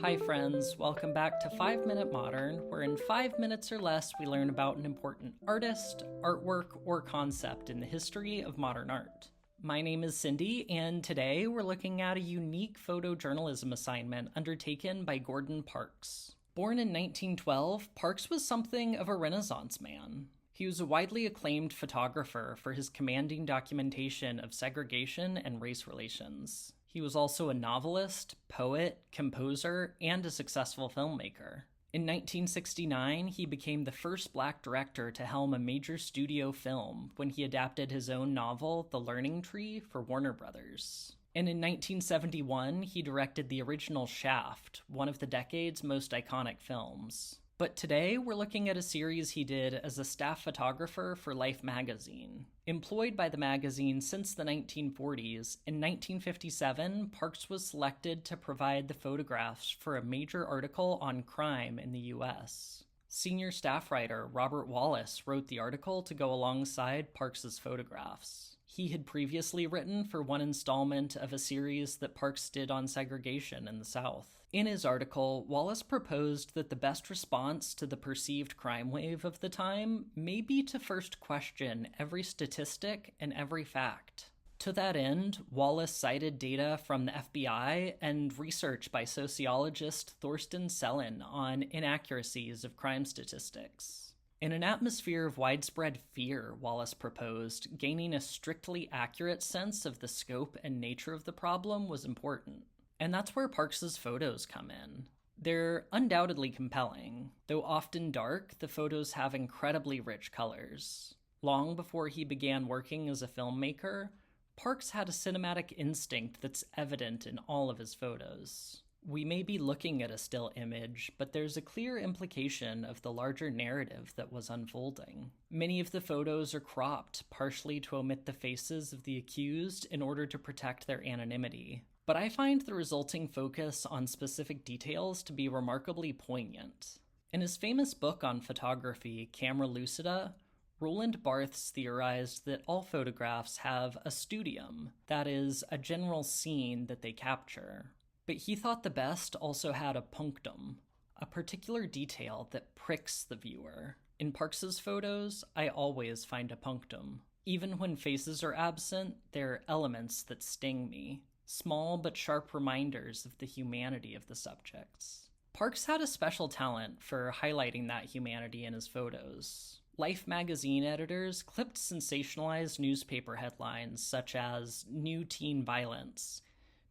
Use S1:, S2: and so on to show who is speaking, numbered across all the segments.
S1: Hi friends, welcome back to 5 Minute Modern, where in 5 minutes or less we learn about an important artist, artwork, or concept in the history of modern art. My name is Cindy, and today we're looking at a unique photojournalism assignment undertaken by Gordon Parks. Born in 1912, Parks was something of a Renaissance man. He was a widely acclaimed photographer for his commanding documentation of segregation and race relations. He was also a novelist, poet, composer, and a successful filmmaker. In 1969, he became the first black director to helm a major studio film when he adapted his own novel, The Learning Tree, for Warner Brothers. And in 1971, he directed the original Shaft, one of the decade's most iconic films. But today, we're looking at a series he did as a staff photographer for Life magazine. Employed by the magazine since the 1940s, in 1957, Parks was selected to provide the photographs for a major article on crime in the U.S. Senior staff writer Robert Wallace wrote the article to go alongside Parks's photographs. He had previously written for one installment of a series that Parks did on segregation in the South. In his article, Wallace proposed that the best response to the perceived crime wave of the time may be to first question every statistic and every fact. To that end, Wallace cited data from the FBI and research by sociologist Thorsten Selin on inaccuracies of crime statistics. In an atmosphere of widespread fear, Wallace proposed, gaining a strictly accurate sense of the scope and nature of the problem was important. And that's where Parks's photos come in. They're undoubtedly compelling. Though often dark, the photos have incredibly rich colors. Long before he began working as a filmmaker, Parks had a cinematic instinct that's evident in all of his photos. We may be looking at a still image, but there's a clear implication of the larger narrative that was unfolding. Many of the photos are cropped, partially to omit the faces of the accused in order to protect their anonymity. But I find the resulting focus on specific details to be remarkably poignant. In his famous book on photography, Camera Lucida, Roland Barthes theorized that all photographs have a studium, that is, a general scene that they capture. But he thought the best also had a punctum, a particular detail that pricks the viewer. In Parks's photos, I always find a punctum. Even when faces are absent, there are elements that sting me. Small but sharp reminders of the humanity of the subjects. Parks had a special talent for highlighting that humanity in his photos. Life magazine editors clipped sensationalized newspaper headlines such as "New Teen Violence,"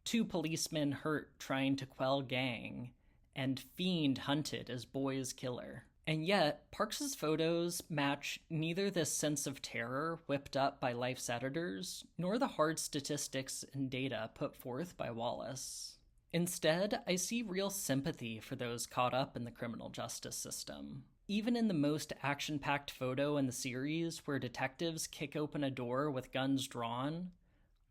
S1: "Two policemen hurt trying to quell gang," and "Fiend hunted as boy's killer." And yet, Parks's photos match neither this sense of terror whipped up by Life's editors, nor the hard statistics and data put forth by Wallace. Instead, I see real sympathy for those caught up in the criminal justice system. Even in the most action-packed photo in the series, where detectives kick open a door with guns drawn,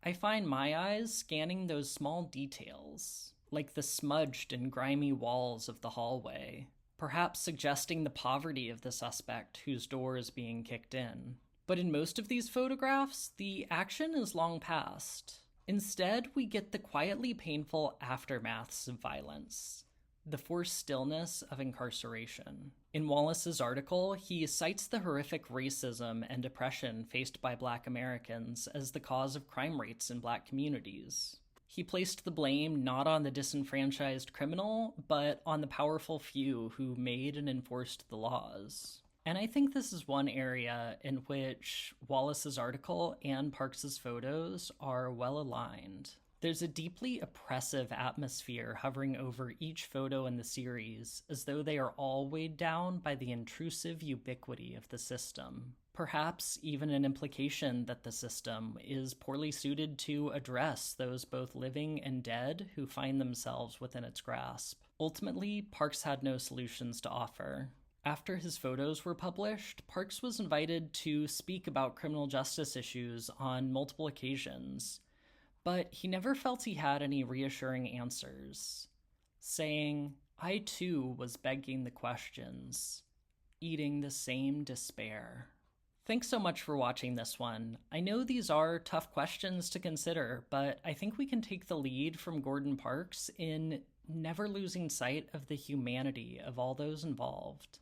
S1: I find my eyes scanning those small details, like the smudged and grimy walls of the hallway, perhaps suggesting the poverty of the suspect whose door is being kicked in. But in most of these photographs, the action is long past. Instead, we get the quietly painful aftermaths of violence, the forced stillness of incarceration. In Wallace's article, he cites the horrific racism and oppression faced by Black Americans as the cause of crime rates in Black communities. He placed the blame not on the disenfranchised criminal, but on the powerful few who made and enforced the laws. And I think this is one area in which Wallace's article and Parks's photos are well aligned. There's a deeply oppressive atmosphere hovering over each photo in the series, as though they are all weighed down by the intrusive ubiquity of the system. Perhaps even an implication that the system is poorly suited to address those both living and dead who find themselves within its grasp. Ultimately, Parks had no solutions to offer. After his photos were published, Parks was invited to speak about criminal justice issues on multiple occasions, but he never felt he had any reassuring answers, saying, "I too was begging the questions, eating the same despair." Thanks so much for watching this one. I know these are tough questions to consider, but I think we can take the lead from Gordon Parks in never losing sight of the humanity of all those involved.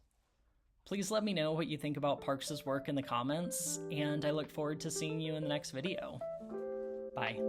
S1: Please let me know what you think about Parks's work in the comments, and I look forward to seeing you in the next video. Bye.